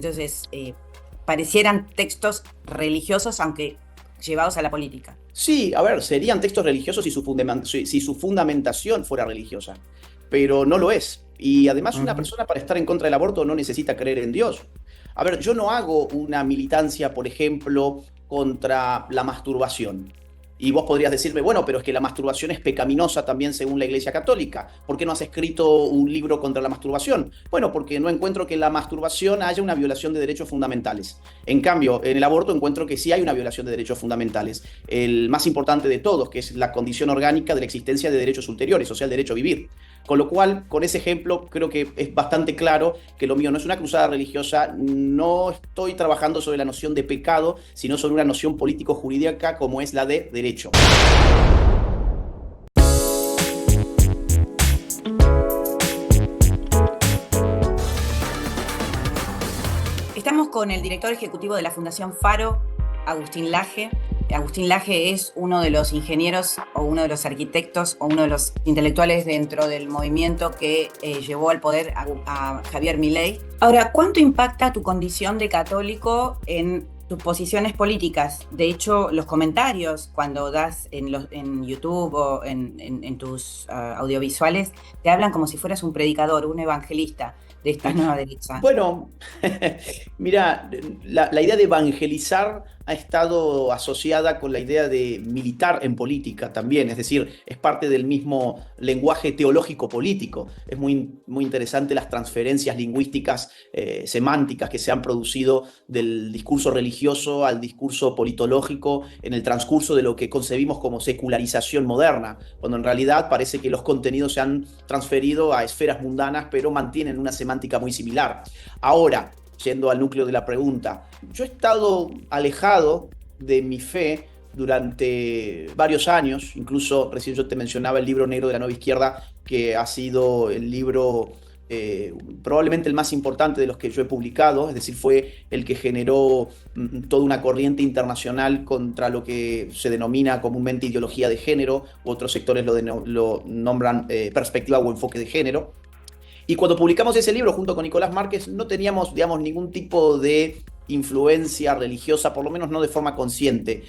Entonces, parecieran textos religiosos, aunque llevados a la política. Sí, a ver, serían textos religiosos si su fundamentación fuera religiosa, pero no lo es. Y además una Ujú. persona para estar en contra del aborto no necesita creer en Dios. A ver, yo no hago una militancia, por ejemplo, contra la masturbación. Y vos podrías decirme, bueno, pero es que la masturbación es pecaminosa también según la Iglesia Católica. ¿Por qué no has escrito un libro contra la masturbación? Bueno, porque no encuentro que en la masturbación haya una violación de derechos fundamentales. En cambio, en el aborto encuentro que sí hay una violación de derechos fundamentales. El más importante de todos, que es la condición orgánica de la existencia de derechos ulteriores, o sea, el derecho a vivir. Con lo cual, con ese ejemplo, creo que es bastante claro que lo mío no es una cruzada religiosa, no estoy trabajando sobre la noción de pecado, sino sobre una noción político-jurídica como es la de derecho. Estamos con el director ejecutivo de la Fundación Faro, Agustín Laje. Agustín Laje es uno de los ingenieros o uno de los arquitectos o uno de los intelectuales dentro del movimiento que llevó al poder a Javier Milei. Ahora, ¿cuánto impacta tu condición de católico en tus posiciones políticas? De hecho, los comentarios cuando das en YouTube o en tus audiovisuales te hablan como si fueras un predicador, un evangelista de esta nueva derecha. Bueno, mira, la idea de evangelizar ha estado asociada con la idea de militar en política también, es decir, es parte del mismo lenguaje teológico político. Es muy interesante las transferencias lingüísticas, semánticas que se han producido del discurso religioso al discurso politológico en el transcurso de lo que concebimos como secularización moderna, cuando en realidad parece que los contenidos se han transferido a esferas mundanas, pero mantienen una semántica muy similar. Ahora, yendo al núcleo de la pregunta, yo he estado alejado de mi fe durante varios años, incluso recién yo te mencionaba el libro negro de la nueva izquierda, que ha sido el libro probablemente el más importante de los que yo he publicado, es decir, fue el que generó toda una corriente internacional contra lo que se denomina comúnmente ideología de género, otros sectores lo nombran perspectiva o enfoque de género. Y cuando publicamos ese libro junto con Nicolás Márquez, no teníamos, digamos, ningún tipo de influencia religiosa, por lo menos no de forma consciente.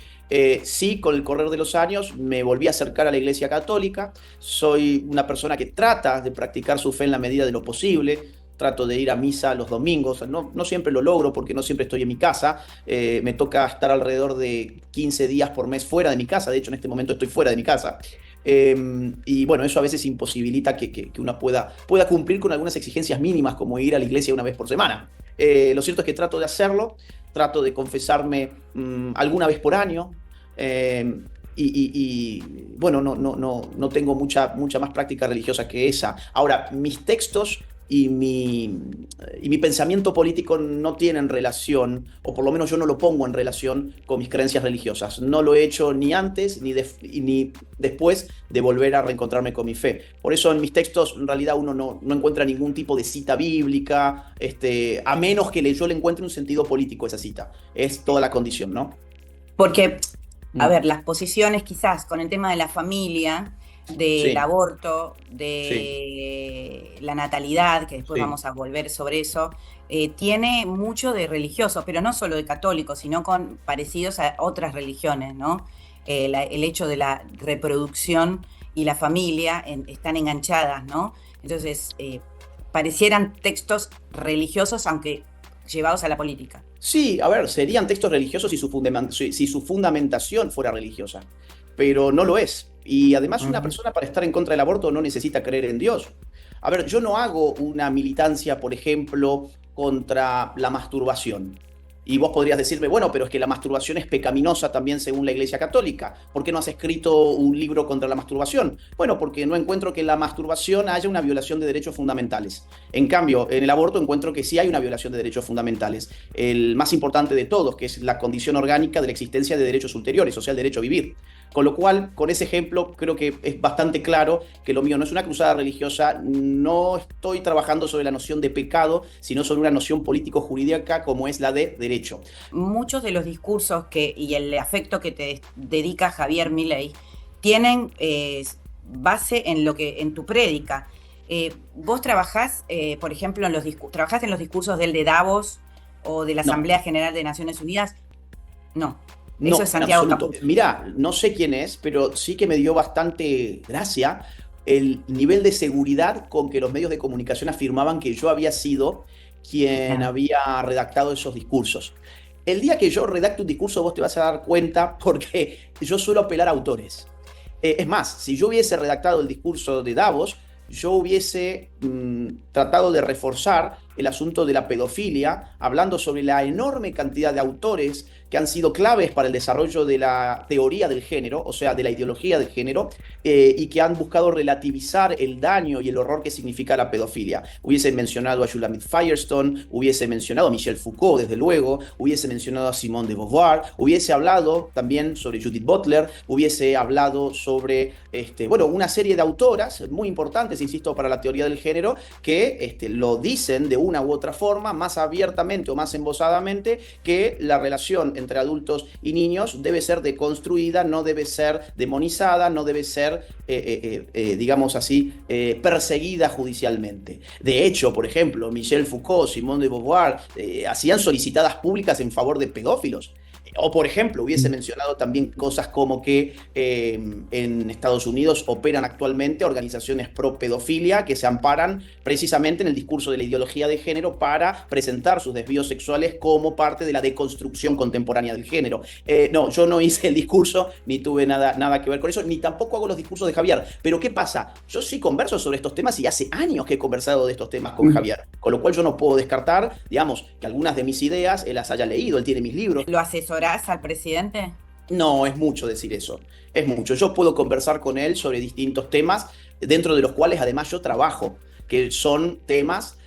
Sí, con el correr de los años me volví a acercar a la Iglesia Católica. Soy una persona que trata de practicar su fe en la medida de lo posible. Trato de ir a misa los domingos. No siempre lo logro porque no siempre estoy en mi casa. Me toca estar alrededor de 15 días por mes fuera de mi casa. De hecho, en este momento estoy fuera de mi casa. Y bueno, eso a veces imposibilita que uno pueda cumplir con algunas exigencias mínimas como ir a la iglesia una vez por semana. Lo cierto es que trato de hacerlo, trato de confesarme alguna vez por año. eh, bueno, no tengo mucha más práctica religiosa que esa. Ahora, mis textos y mi pensamiento político no tienen relación, o por lo menos yo no lo pongo en relación con mis creencias religiosas. No lo he hecho ni antes ni después de volver a reencontrarme con mi fe. Por eso en mis textos en realidad uno no encuentra ningún tipo de cita bíblica, a menos que yo le encuentre un sentido político a esa cita. Es toda la condición, ¿no? Porque, a Mm, ver, las posiciones quizás con el tema de la familia, del sí, aborto, sí, de la natalidad, que después sí. vamos a volver sobre eso, tiene mucho de religioso, pero no solo de católico, sino con parecidos a otras religiones, ¿no? El hecho de la reproducción y la familia están enganchadas, ¿no? Entonces, parecieran textos religiosos, aunque llevados a la política. Sí, a ver, serían textos religiosos si su fundamentación fuera religiosa, pero no lo es. Y además una Ujú. persona para estar en contra del aborto no necesita creer en Dios. A ver, yo no hago una militancia, por ejemplo, contra la masturbación. Y vos podrías decirme, bueno, pero es que la masturbación es pecaminosa también según la Iglesia Católica. ¿Por qué no has escrito un libro contra la masturbación? Bueno, porque no encuentro que en la masturbación haya una violación de derechos fundamentales. En cambio, en el aborto encuentro que sí hay una violación de derechos fundamentales. El más importante de todos, que es la condición orgánica de la existencia de derechos ulteriores, o sea, el derecho a vivir. Con lo cual, con ese ejemplo, creo que es bastante claro que lo mío no es una cruzada religiosa, no estoy trabajando sobre la noción de pecado, sino sobre una noción político-jurídica como es la de derecho. Muchos de los discursos y el afecto que te dedica Javier Milei tienen base en tu prédica. Vos trabajás, por ejemplo, trabajás en los discursos del de Davos o de la No, Asamblea General de Naciones Unidas. No, eso es no, en Santiago absoluto. Caputo. Mirá, no sé quién es, pero sí que me dio bastante gracia el nivel de seguridad con que los medios de comunicación afirmaban que yo había sido quien Claro. había redactado esos discursos. El día que yo redacte un discurso, vos te vas a dar cuenta porque yo suelo apelar a autores. Es más, si yo hubiese redactado el discurso de Davos, yo hubiese tratado de reforzar el asunto de la pedofilia, hablando sobre la enorme cantidad de autores que han sido claves para el desarrollo de la teoría del género, o sea, de la ideología del género, y que han buscado relativizar el daño y el horror que significa la pedofilia. Hubiese mencionado a Shulamit Firestone, hubiese mencionado a Michel Foucault, desde luego, hubiese mencionado a Simone de Beauvoir, hubiese hablado también sobre Judith Butler, hubiese hablado sobre, bueno, una serie de autoras muy importantes, insisto, para la teoría del género, que lo dicen de una u otra forma, más abiertamente o más embozadamente, que la relación entre adultos y niños debe ser deconstruida, no debe ser demonizada, no debe ser, digamos así, perseguida judicialmente. De hecho, por ejemplo, Michel Foucault, Simone de Beauvoir, hacían solicitadas públicas en favor de pedófilos. O, por ejemplo, hubiese mencionado también cosas como que en Estados Unidos operan actualmente organizaciones pro pedofilia que se amparan precisamente en el discurso de la ideología de género para presentar sus desvíos sexuales como parte de la deconstrucción contemporánea del género. No, yo no hice el discurso, ni tuve nada que ver con eso, ni tampoco hago los discursos de Javier. Pero ¿qué pasa? Yo sí converso sobre estos temas y hace años que he conversado de estos temas con Javier. Con lo cual yo no puedo descartar, digamos, que algunas de mis ideas él las haya leído, él tiene mis libros. ¿Lo asesorás al presidente? No, es mucho decir eso. Es mucho. Yo puedo conversar con él sobre distintos temas, dentro de los cuales además yo trabajo, que son temas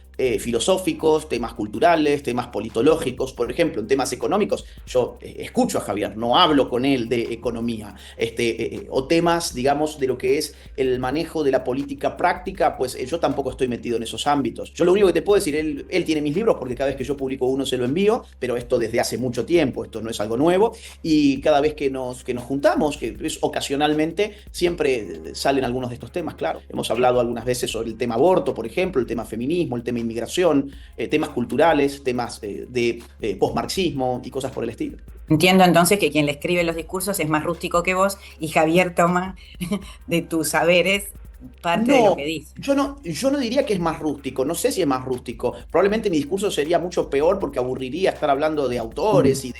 filosóficos, temas culturales, temas politológicos. Por ejemplo, en temas económicos, yo escucho a Javier, no hablo con él de economía. O temas, digamos, de lo que es el manejo de la política práctica, pues yo tampoco estoy metido en esos ámbitos. Yo lo único que te puedo decir, él tiene mis libros, porque cada vez que yo publico uno se lo envío, pero esto desde hace mucho tiempo, esto no es algo nuevo, y cada vez que nos juntamos, que es ocasionalmente, siempre salen algunos de estos temas, claro. Hemos hablado algunas veces sobre el tema aborto, por ejemplo, el tema feminismo, el tema inmigración, temas culturales, temas de posmarxismo y cosas por el estilo. Entiendo entonces que quien le escribe los discursos es más rústico que vos y Javier toma de tus saberes parte de lo que No, dice. yo no diría que es más rústico, no sé si es más rústico. Probablemente mi discurso sería mucho peor porque aburriría estar hablando de autores y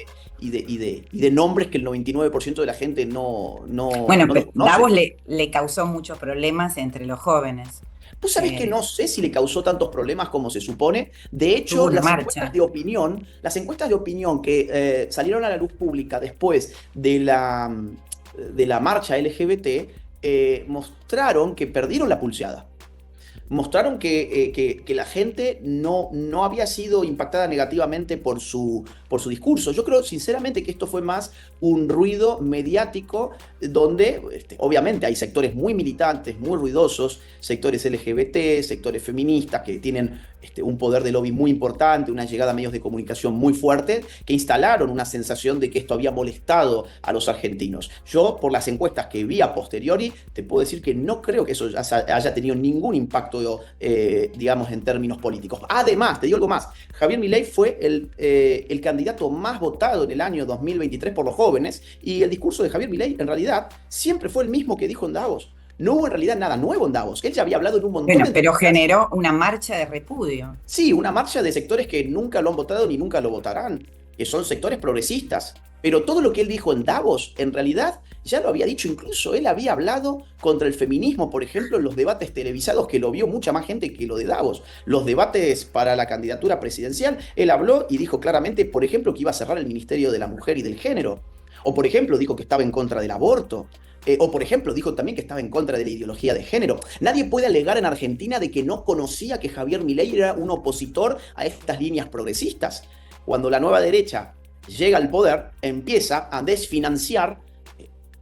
de nombres que el 99% de la gente Bueno, no pero desconoce. Davos le causó muchos problemas entre los jóvenes. Vos sabés que no sé si le causó tantos problemas como se supone. De Tuvo hecho, una marcha. las encuestas de opinión que salieron a la luz pública después de la marcha LGBT mostraron que perdieron la pulseada. Mostraron que la gente no había sido impactada negativamente por su discurso. Yo creo sinceramente que esto fue más un ruido mediático donde obviamente hay sectores muy militantes, muy ruidosos, sectores LGBT, sectores feministas que tienen un poder de lobby muy importante, una llegada a medios de comunicación muy fuerte, que instalaron una sensación de que esto había molestado a los argentinos. Yo, por las encuestas que vi a posteriori, te puedo decir que no creo que eso haya tenido ningún impacto, digamos, en términos políticos. Además, te digo algo más, Javier Milei fue el candidato más votado en el año 2023 por los jóvenes, y el discurso de Javier Milei, en realidad, siempre fue el mismo que dijo en Davos. No hubo en realidad nada nuevo en Davos. Él ya había hablado en un montón Bueno, de pero entrevistas. generó una marcha de repudio. Sí, una marcha de sectores que nunca lo han votado ni nunca lo votarán, que son sectores progresistas. Pero todo lo que él dijo en Davos, en realidad, ya lo había dicho. Incluso él había hablado contra el feminismo, por ejemplo, en los debates televisados, que lo vio mucha más gente que lo de Davos. Los debates para la candidatura presidencial, él habló y dijo claramente, por ejemplo, que iba a cerrar el Ministerio de la Mujer y del Género. O, por ejemplo, dijo que estaba en contra del aborto. O, por ejemplo, dijo también que estaba en contra de la ideología de género. Nadie puede alegar en Argentina de que no conocía que Javier Milei era un opositor a estas líneas progresistas. Cuando la nueva derecha llega al poder, empieza a desfinanciar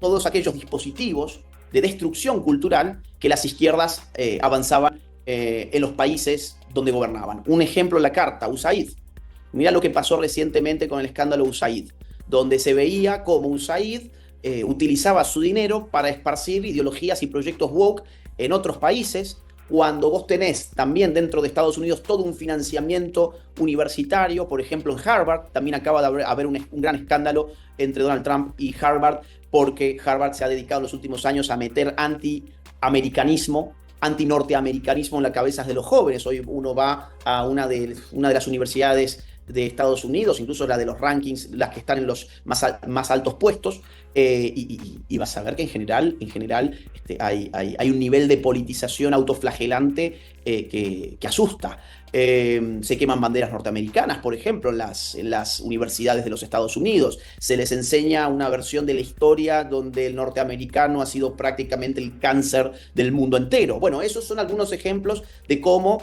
todos aquellos dispositivos de destrucción cultural que las izquierdas avanzaban en los países donde gobernaban. Un ejemplo en la carta, USAID. Mira lo que pasó recientemente con el escándalo USAID, donde se veía como USAID utilizaba su dinero para esparcir ideologías y proyectos woke en otros países, cuando vos tenés también dentro de Estados Unidos todo un financiamiento universitario, por ejemplo en Harvard, también acaba de haber un gran escándalo entre Donald Trump y Harvard, porque Harvard se ha dedicado en los últimos años a meter anti-americanismo, anti-norteamericanismo en las cabezas de los jóvenes. Hoy uno va a una de las universidades de Estados Unidos, incluso la de los rankings, las que están en los más altos puestos, y vas a ver que en general hay un nivel de politización autoflagelante que asusta. Se queman banderas norteamericanas, por ejemplo, en las universidades de los Estados Unidos. Se les enseña una versión de la historia donde el norteamericano ha sido prácticamente el cáncer del mundo entero. Bueno, esos son algunos ejemplos de cómo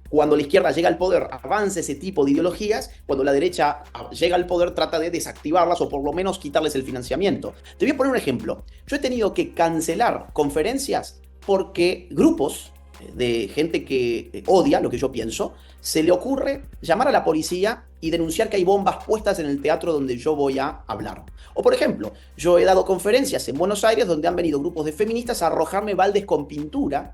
cuando la izquierda llega al poder avanza ese tipo de ideologías, cuando la derecha llega al poder trata de desactivarlas o por lo menos quitarles el financiamiento. Te voy a poner un ejemplo. Yo he tenido que cancelar conferencias porque grupos de gente que odia lo que yo pienso, se le ocurre llamar a la policía y denunciar que hay bombas puestas en el teatro donde yo voy a hablar. O por ejemplo, yo he dado conferencias en Buenos Aires donde han venido grupos de feministas a arrojarme baldes con pintura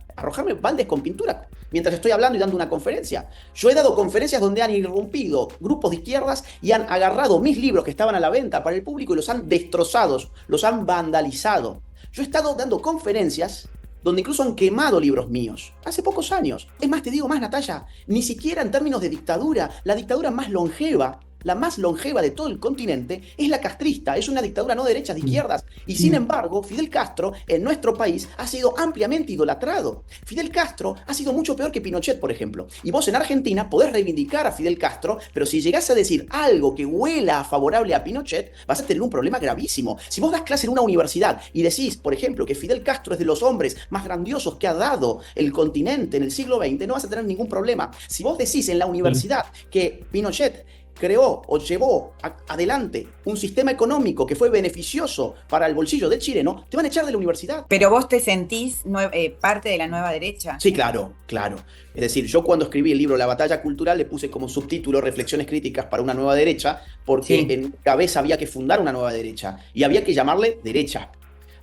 mientras estoy hablando y dando una conferencia. Yo he dado conferencias donde han irrumpido grupos de izquierdas y han agarrado mis libros que estaban a la venta para el público y los han destrozado, los han vandalizado. Yo he estado dando conferencias donde incluso han quemado libros míos, hace pocos años. Es más, te digo más, Natalia, ni siquiera en términos de dictadura, la dictadura más longeva, la más longeva de todo el continente, es la castrista, es una dictadura no de derechas, de izquierdas. Y sin embargo, Fidel Castro, en nuestro país, ha sido ampliamente idolatrado. Fidel Castro ha sido mucho peor que Pinochet, por ejemplo. Y vos en Argentina podés reivindicar a Fidel Castro, pero si llegás a decir algo que huela favorable a Pinochet, vas a tener un problema gravísimo. Si vos das clase en una universidad y decís, por ejemplo, que Fidel Castro es de los hombres más grandiosos que ha dado el continente en el siglo XX, no vas a tener ningún problema. Si vos decís en la universidad que Pinochet creó o llevó adelante un sistema económico que fue beneficioso para el bolsillo del chileno, te van a echar de la universidad. ¿Pero vos te sentís parte de la nueva derecha? Sí, claro, claro. Es decir, yo cuando escribí el libro La batalla cultural le puse como subtítulo Reflexiones críticas para una nueva derecha, porque en mi cabeza había que fundar una nueva derecha y había que llamarle derecha.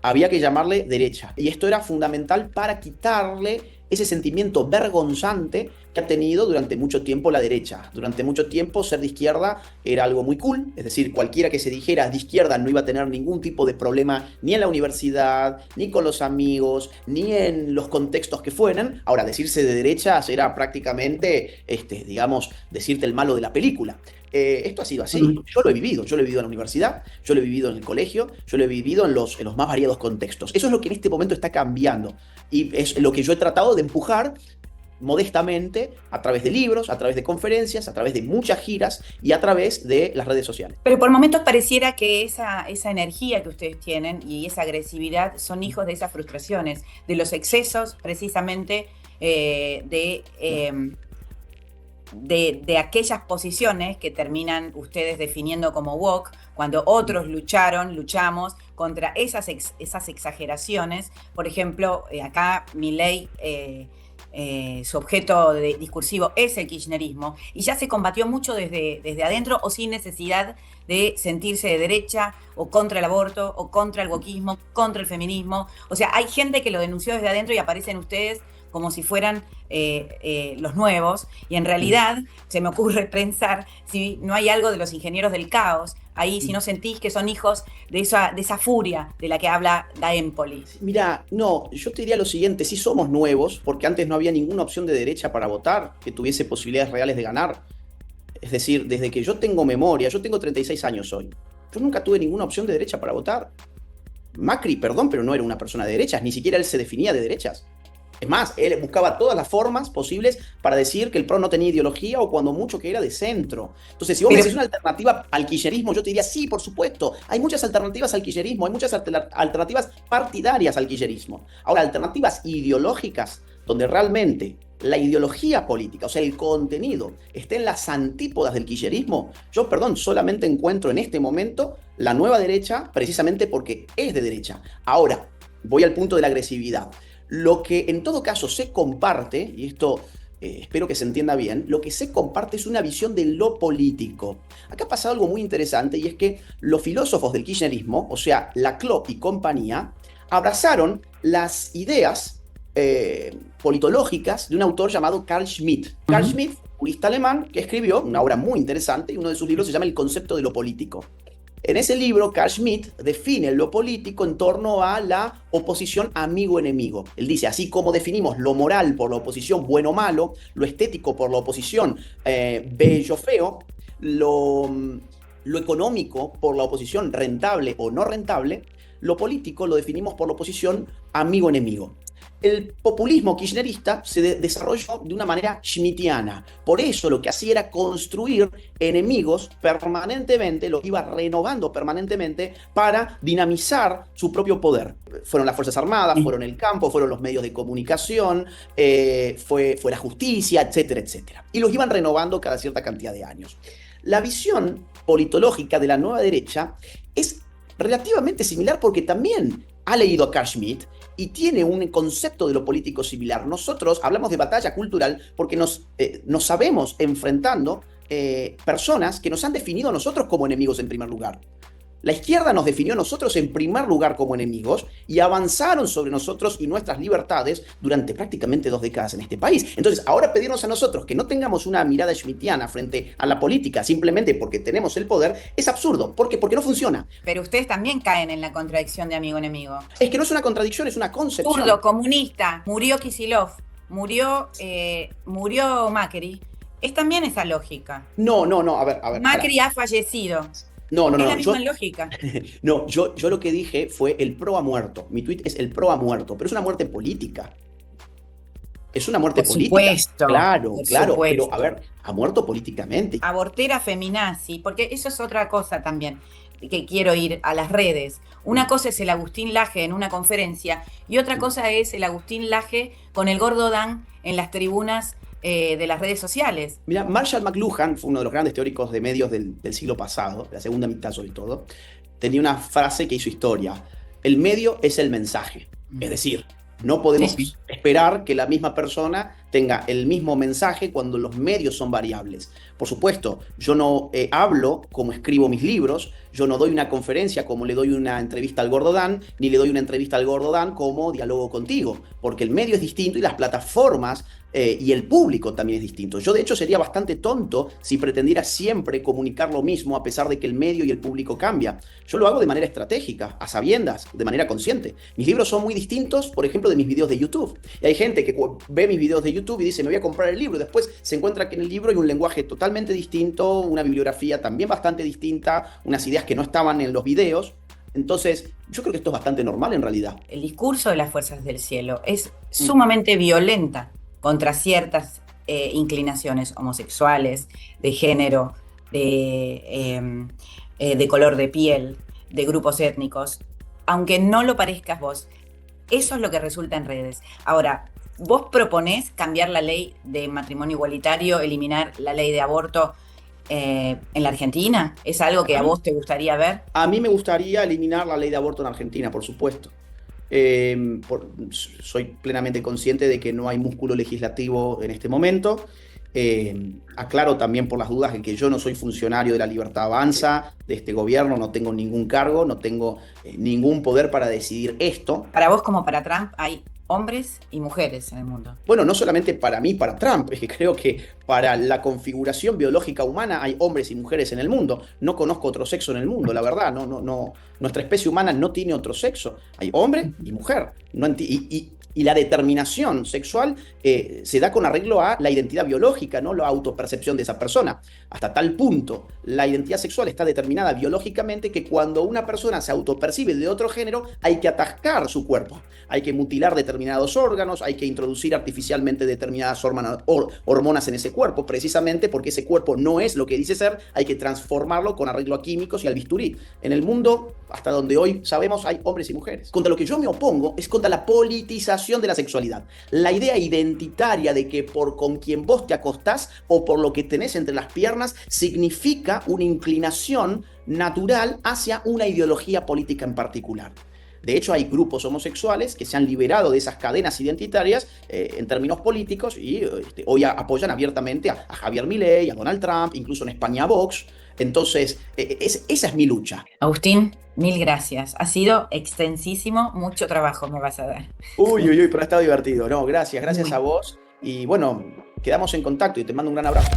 Había que llamarle derecha. Y esto era fundamental para quitarle ese sentimiento vergonzante que ha tenido durante mucho tiempo la derecha. Durante mucho tiempo ser de izquierda era algo muy cool, es decir, cualquiera que se dijera de izquierda no iba a tener ningún tipo de problema ni en la universidad, ni con los amigos, ni en los contextos que fueran. Ahora, decirse de derechas era prácticamente, digamos, decirte el malo de la película. Esto ha sido así, yo lo he vivido en la universidad, yo lo he vivido en el colegio, yo lo he vivido en los más variados contextos. Eso es lo que en este momento está cambiando y es lo que yo he tratado de empujar modestamente a través de libros, a través de conferencias, a través de muchas giras y a través de las redes sociales. Pero por momentos pareciera que esa energía que ustedes tienen y esa agresividad son hijos de esas frustraciones, de los excesos precisamente de aquellas posiciones que terminan ustedes definiendo como woke, cuando otros luchamos contra esas exageraciones. Por ejemplo, acá Milei, su objeto discursivo es el kirchnerismo, y ya se combatió mucho desde adentro o sin necesidad de sentirse de derecha o contra el aborto o contra el wokismo, contra el feminismo. O sea, hay gente que lo denunció desde adentro y aparecen ustedes como si fueran los nuevos, y en realidad se me ocurre pensar si no hay algo de los ingenieros del caos ahí, si no sentís que son hijos de esa furia de la que habla la Empoli. Mira, no, yo te diría lo siguiente, sí somos nuevos, porque antes no había ninguna opción de derecha para votar que tuviese posibilidades reales de ganar. Es decir, desde que yo tengo memoria, yo tengo 36 años hoy, yo nunca tuve ninguna opción de derecha para votar. Macri, perdón, pero no era una persona de derechas, ni siquiera él se definía de derechas. Es más, él buscaba todas las formas posibles para decir que el PRO no tenía ideología o cuando mucho que era de centro. Entonces, si vos me decís una alternativa al kirchnerismo, yo te diría, sí, por supuesto, hay muchas alternativas al kirchnerismo, hay muchas alternativas partidarias al kirchnerismo. Ahora, alternativas ideológicas, donde realmente la ideología política, o sea, el contenido, esté en las antípodas del kirchnerismo, yo, perdón, solamente encuentro en este momento la nueva derecha precisamente porque es de derecha. Ahora, voy al punto de la agresividad. Lo que en todo caso se comparte, y esto espero que se entienda bien, lo que se comparte es una visión de lo político. Acá ha pasado algo muy interesante y es que los filósofos del kirchnerismo, o sea, Laclau y compañía, abrazaron las ideas politológicas de un autor llamado Carl Schmitt. Carl Schmitt, jurista alemán, que escribió una obra muy interesante y uno de sus libros se llama El concepto de lo político. En ese libro, Carl Schmitt define lo político en torno a la oposición amigo-enemigo. Él dice, así como definimos lo moral por la oposición bueno-malo, lo estético por la oposición bello-feo, lo económico por la oposición rentable o no rentable, lo político lo definimos por la oposición amigo-enemigo. El populismo kirchnerista se desarrolló de una manera schmittiana. Por eso lo que hacía era construir enemigos permanentemente, los iba renovando permanentemente para dinamizar su propio poder. Fueron las Fuerzas Armadas, fueron el campo, fueron los medios de comunicación, fue la justicia, etcétera, etcétera. Y los iban renovando cada cierta cantidad de años. La visión politológica de la nueva derecha es relativamente similar porque también ha leído a Carl Schmitt y tiene un concepto de lo político similar. Nosotros hablamos de batalla cultural porque nos sabemos enfrentando personas que nos han definido a nosotros como enemigos en primer lugar. La izquierda nos definió a nosotros en primer lugar como enemigos y avanzaron sobre nosotros y nuestras libertades durante prácticamente 2 décadas en este país. Entonces, ahora pedirnos a nosotros que no tengamos una mirada schmittiana frente a la política simplemente porque tenemos el poder es absurdo. ¿Por qué? Porque no funciona. Pero ustedes también caen en la contradicción de amigo-enemigo. Es que no es una contradicción, es una concepción. Zurdo, comunista, murió Kicillof, murió Macri. Es también esa lógica. No, a ver. Macri ha fallecido. No. Es la misma lógica. No, yo lo que dije fue el pro ha muerto. Mi tuit es el pro ha muerto, pero es una muerte política. Es una muerte política. Supuesto, claro, por supuesto. Pero a ver, ha muerto políticamente. Abortera feminazi, porque eso es otra cosa también, que quiero ir a las redes. Una cosa es el Agustín Laje en una conferencia y otra cosa es el Agustín Laje con el gordo Dan en las tribunas de las redes sociales. Mira, Marshall McLuhan fue uno de los grandes teóricos de medios del siglo pasado, de la segunda mitad sobre todo, tenía una frase que hizo historia: el medio es el mensaje. Es decir, no podemos esperar que la misma persona tenga el mismo mensaje cuando los medios son variables. Por supuesto, yo no hablo como escribo mis libros, yo no doy una conferencia como le doy una entrevista al Gordo Dan, ni le doy una entrevista al Gordo Dan como dialogo contigo, porque el medio es distinto y las plataformas y el público también es distinto. Yo de hecho sería bastante tonto si pretendiera siempre comunicar lo mismo a pesar de que el medio y el público cambia. Yo lo hago de manera estratégica, a sabiendas, de manera consciente. Mis libros son muy distintos, por ejemplo, de mis videos de YouTube. Y hay gente que ve mis videos de YouTube y dice, me voy a comprar el libro, y después se encuentra que en el libro hay un lenguaje totalmente distinto, una bibliografía también bastante distinta, unas ideas que no estaban en los videos. Entonces, yo creo que esto es bastante normal en realidad. El discurso de las fuerzas del cielo es sumamente violenta contra ciertas inclinaciones homosexuales, de género, de color de piel, de grupos étnicos. Aunque no lo parezcas vos, eso es lo que resulta en redes. Ahora, ¿vos proponés cambiar la ley de matrimonio igualitario, eliminar la ley de aborto en la Argentina? ¿Es algo que a vos te gustaría ver? A mí me gustaría eliminar la ley de aborto en Argentina, por supuesto. Soy plenamente consciente de que no hay músculo legislativo en este momento. Aclaro también por las dudas en que yo no soy funcionario de la Libertad Avanza, de este gobierno, no tengo ningún cargo, no tengo ningún poder para decidir esto. Para vos como para Trump hay hombres y mujeres en el mundo. Bueno, no solamente para mí, para Trump, es que creo que para la configuración biológica humana hay hombres y mujeres en el mundo. No conozco otro sexo en el mundo, la verdad. No. Nuestra especie humana no tiene otro sexo. Hay hombre y mujer. Y la determinación sexual se da con arreglo a la identidad biológica, no la autopercepción de esa persona. Hasta tal punto, la identidad sexual está determinada biológicamente que cuando una persona se autopercibe de otro género, hay que atascar su cuerpo. Hay que mutilar determinados órganos, hay que introducir artificialmente determinadas hormonas en ese cuerpo, precisamente porque ese cuerpo no es lo que dice ser, hay que transformarlo con arreglo a químicos y al bisturí. En el mundo, hasta donde hoy sabemos, hay hombres y mujeres. Contra lo que yo me opongo es contra la politización de la sexualidad. La idea identitaria de que por con quien vos te acostás o por lo que tenés entre las piernas significa una inclinación natural hacia una ideología política en particular. De hecho, hay grupos homosexuales que se han liberado de esas cadenas identitarias en términos políticos y hoy apoyan abiertamente a Javier Milei, a Donald Trump, incluso en España a Vox. Entonces, esa es mi lucha. Agustín, mil gracias. Ha sido extensísimo, mucho trabajo me vas a dar. Uy, uy, uy, pero ha estado divertido. No, gracias Muy. a vos. Y bueno, quedamos en contacto y te mando un gran abrazo.